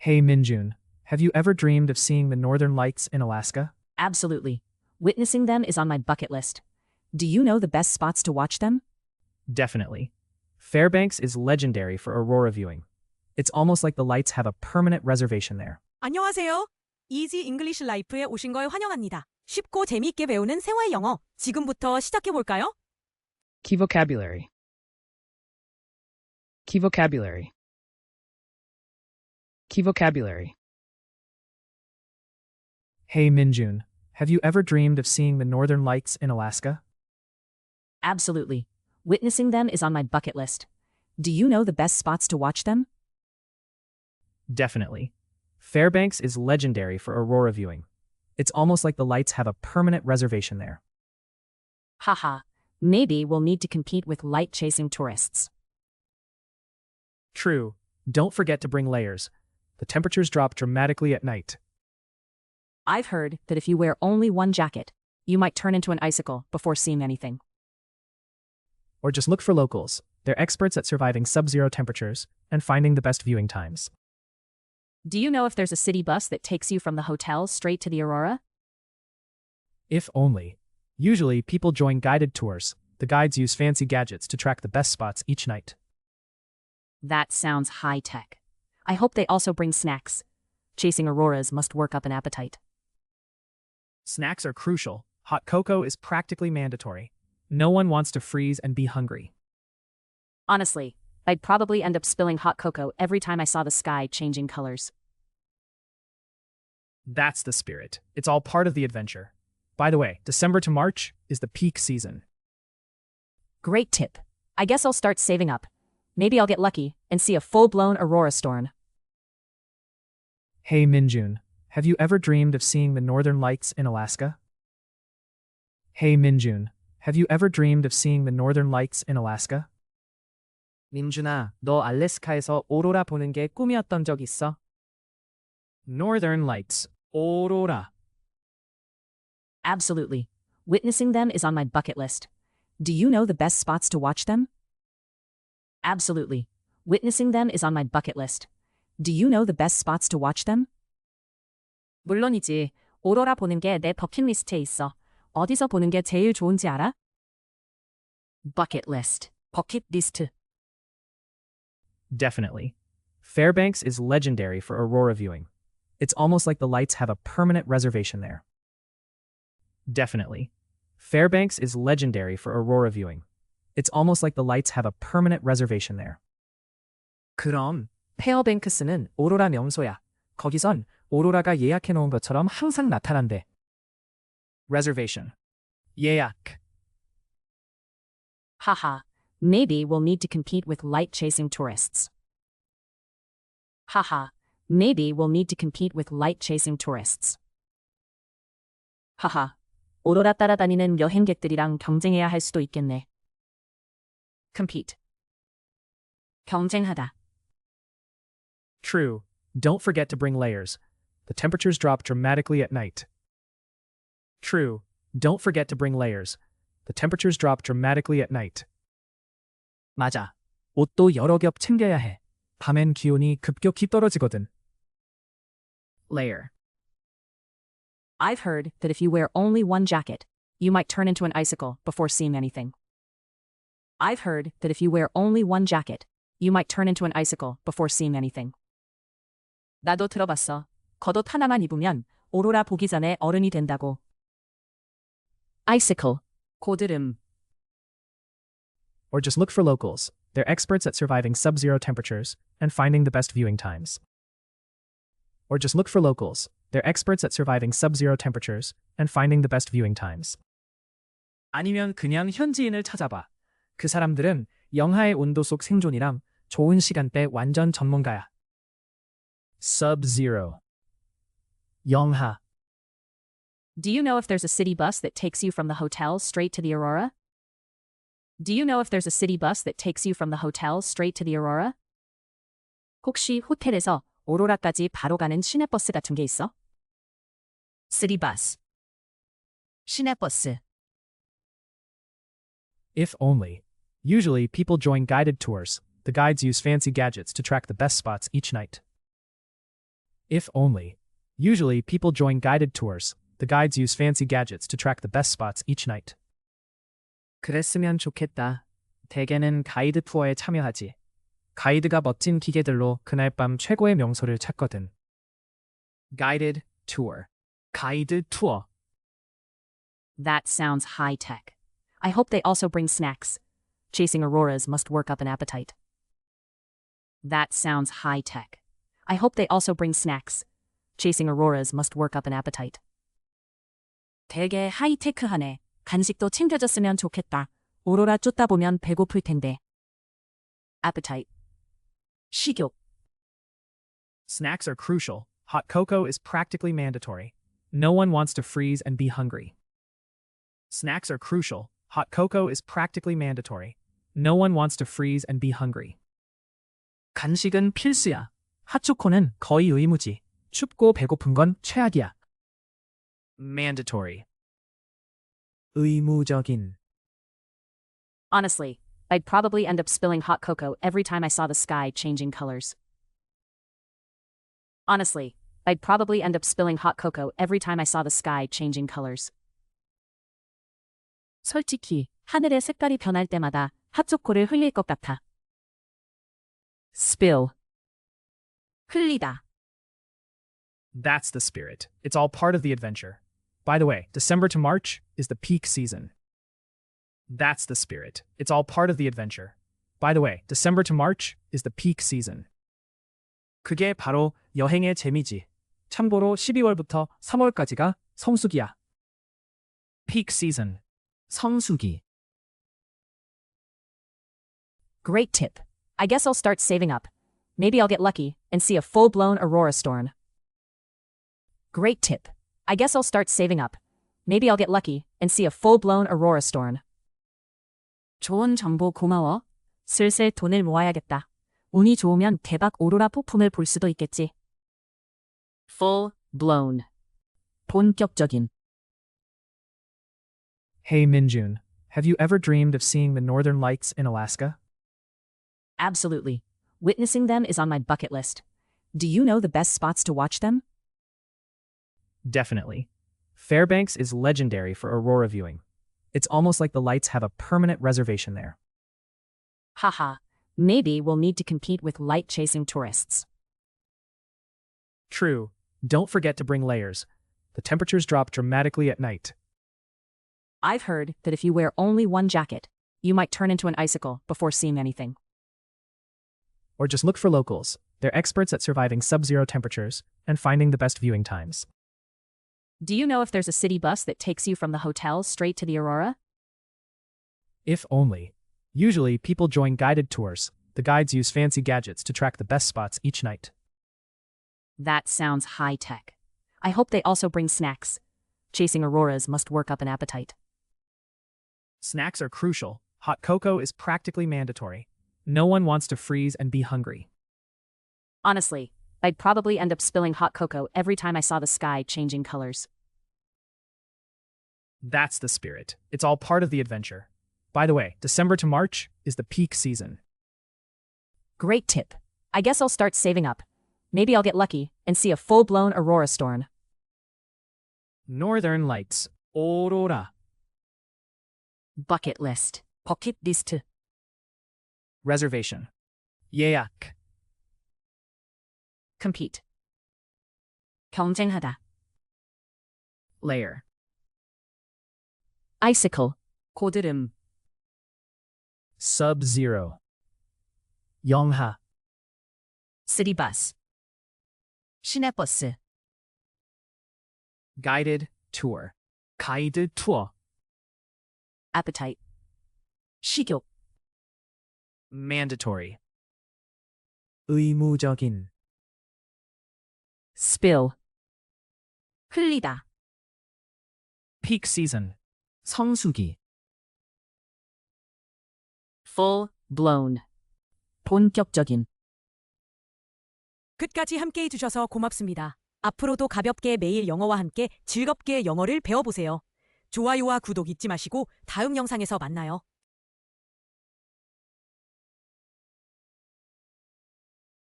Hey Minjun, have you ever dreamed of seeing the northern lights in Alaska? Absolutely. Witnessing them is on my bucket list. Do you know the best spots to watch them? Definitely. Fairbanks is legendary for aurora viewing. It's almost like the lights have a permanent reservation there. 안녕하세요. 이지 잉글리시 라이프에 오신 걸 환영합니다. 쉽고 재미있게 배우는 생활 영어. 지금부터 시작해 볼까요? Key vocabulary. Key vocabulary. Key vocabulary. Hey Minjun, have you ever dreamed of seeing the northern lights in Alaska? Absolutely. Witnessing them is on my bucket list. Do you know the best spots to watch them? Definitely. Fairbanks is legendary for aurora viewing. It's almost like the lights have a permanent reservation there. Haha. Maybe we'll need to compete with light-chasing tourists. True. Don't forget to bring layers. The temperatures drop dramatically at night. I've heard that if you wear only one jacket, you might turn into an icicle before seeing anything. Or just look for locals. They're experts at surviving sub-zero temperatures and finding the best viewing times. Do you know if there's a city bus that takes you from the hotel straight to the aurora? If only. Usually, people join guided tours. The guides use fancy gadgets to track the best spots each night. That sounds high-tech. I hope they also bring snacks. Chasing auroras must work up an appetite. Snacks are crucial. Hot cocoa is practically mandatory. No one wants to freeze and be hungry. Honestly, I'd probably end up spilling hot cocoa every time I saw the sky changing colors. That's the spirit. It's all part of the adventure. By the way, December to March is the peak season. Great tip. I guess I'll start saving up. Maybe I'll get lucky and see a full-blown aurora storm. Hey Minjun, have you ever dreamed of seeing the northern lights in Alaska? Hey Minjun, have you ever dreamed of seeing the northern lights in Alaska? 민준아, 너 알래스카에서 오로라 보는 게 꿈이었던 적 있어? Northern lights. Aurora. Absolutely. Witnessing them is on my bucket list. Do you know the best spots to watch them? Absolutely. Witnessing them is on my bucket list. Do you know the best spots to watch them? 물론이지. 오로라 보는 게 내 버킷리스트에 있어. 어디서 보는 게 제일 좋은지 알아? Bucket list. 버킷리스트. Definitely. Fairbanks is legendary for aurora viewing. It's almost like the lights have a permanent reservation there. Definitely. Fairbanks is legendary for aurora viewing. It's almost like the lights have a permanent reservation there. 그럼 페어뱅크스는 오로라 명소야. 거기선 오로라가 예약해 놓은 것처럼 항상 나타난대. Reservation. 예약. Haha. Maybe we'll need to compete with light-chasing tourists. Haha. Maybe we'll need to compete with light-chasing tourists. 하하. 오로라 따라다니는 여행객들이랑 경쟁해야 할 수도 있겠네. Compete. 경쟁하다. True. Don't forget to bring layers. The temperatures drop dramatically at night. True. Don't forget to bring layers. The temperatures drop dramatically at night. 맞아. 옷도 여러 겹 챙겨야 해. 밤엔 기온이 급격히 떨어지거든. Layer. I've heard that if you wear only one jacket, you might turn into an icicle before seeing anything. I've heard that if you wear only one jacket, you might turn into an icicle before seeing anything. 나도 들어봤어. 겉옷 하나만 입으면 오로라 보기 전에 어른이 된다고. Icicle. 고드름. Or just look for locals. They're experts at surviving sub-zero temperatures and finding the best viewing times. Or just look for locals. They're experts at surviving sub-zero temperatures and finding the best viewing times. 아니면 그냥 현지인을 찾아봐. 그 사람들은 영하의 온도 속 생존이랑 좋은 시간대 완전 전문가야. Sub-zero. 영하. Do you know if there's a city bus that takes you from the hotel straight to the aurora? Do you know if there's a city bus that takes you from the hotel straight to the aurora? 혹시 호텔에서 오로라까지 바로 가는 시내버스 같은 게 있어? City bus. 시내버스. If only. Usually, people join guided tours. The guides use fancy gadgets to track the best spots each night. If only. Usually, people join guided tours. The guides use fancy gadgets to track the best spots each night. 그랬으면 좋겠다. 대개는 가이드 투어에 참여하지. 가이드가 멋진 기계들로 그날 밤 최고의 명소를 찾거든. Guided tour. 가이드 투어. That sounds high-tech. I hope they also bring snacks. Chasing auroras must work up an appetite. That sounds high-tech. I hope they also bring snacks. Chasing auroras must work up an appetite. 되게 하이테크하네. 간식도 챙겨줬으면 좋겠다. 오로라 쫓다 보면 배고플 텐데. Appetite. 식욕. Snacks are crucial. Hot cocoa is practically mandatory. No one wants to freeze and be hungry. Snacks are crucial. Hot cocoa is practically mandatory. No one wants to freeze and be hungry. 간식은 필수야. 핫초코는 거의 의무지. 춥고 배고픈 건 최악이야. Mandatory. 의무적인. Honestly, I'd probably end up spilling hot cocoa every time I saw the sky changing colors. Honestly, I'd probably end up spilling hot cocoa every time I saw the sky changing colors. 솔직히, 하늘의 색깔이 변할 때마다 핫초코를 흘릴 것 같아. Spill. 흘리다. That's the spirit. It's all part of the adventure. By the way, December to March is the peak season. That's the spirit. It's all part of the adventure. By the way, December to March is the peak season. 그게 바로 여행의 재미지. 참고로 12월부터 3월까지가 성수기야. Peak season. 성수기. Great tip. I guess I'll start saving up. Maybe I'll get lucky and see a full-blown aurora storm. Great tip. I guess I'll start saving up. Maybe I'll get lucky and see a full-blown aurora storm. 좋은 정보 고마워. 슬슬 돈을 모아야겠다. 운이 좋으면 대박 오로라 폭풍을 볼 수도 있겠지. Full-blown. 본격적인. Hey Minjun, have you ever dreamed of seeing the northern lights in Alaska? Absolutely. Witnessing them is on my bucket list. Do you know the best spots to watch them? Definitely. Fairbanks is legendary for aurora viewing. It's almost like the lights have a permanent reservation there. Haha. Maybe we'll need to compete with light-chasing tourists. True. Don't forget to bring layers. The temperatures drop dramatically at night. I've heard that if you wear only one jacket, you might turn into an icicle before seeing anything. Or just look for locals. They're experts at surviving sub-zero temperatures and finding the best viewing times. Do you know if there's a city bus that takes you from the hotel straight to the aurora? If only. Usually, people join guided tours. The guides use fancy gadgets to track the best spots each night. That sounds high-tech. I hope they also bring snacks. Chasing auroras must work up an appetite. Snacks are crucial. Hot cocoa is practically mandatory. No one wants to freeze and be hungry. Honestly, I'd probably end up spilling hot cocoa every time I saw the sky changing colors. That's the spirit. It's all part of the adventure. By the way, December to March is the peak season. Great tip. I guess I'll start saving up. Maybe I'll get lucky and see a full-blown aurora storm. Northern Lights. Aurora. Bucket list. 버킷 리스트. Reservation. 예약. Compete. 경쟁하다. Layer. Icicle. 고드름. Sub-zero. 영하. 시티버스. 시내버스. Guided tour. 가이드 투어. appetite. 식욕. Mandatory. 의무적인. spill. 흘리다. Peak season. 성수기. full-blown. 본격적인. 끝까지 함께 해주셔서 고맙습니다. 앞으로도 가볍게 매일 영어와 함께 즐겁게 영어를 배워보세요. 좋아요와 구독 잊지 마시고 다음 영상에서 만나요.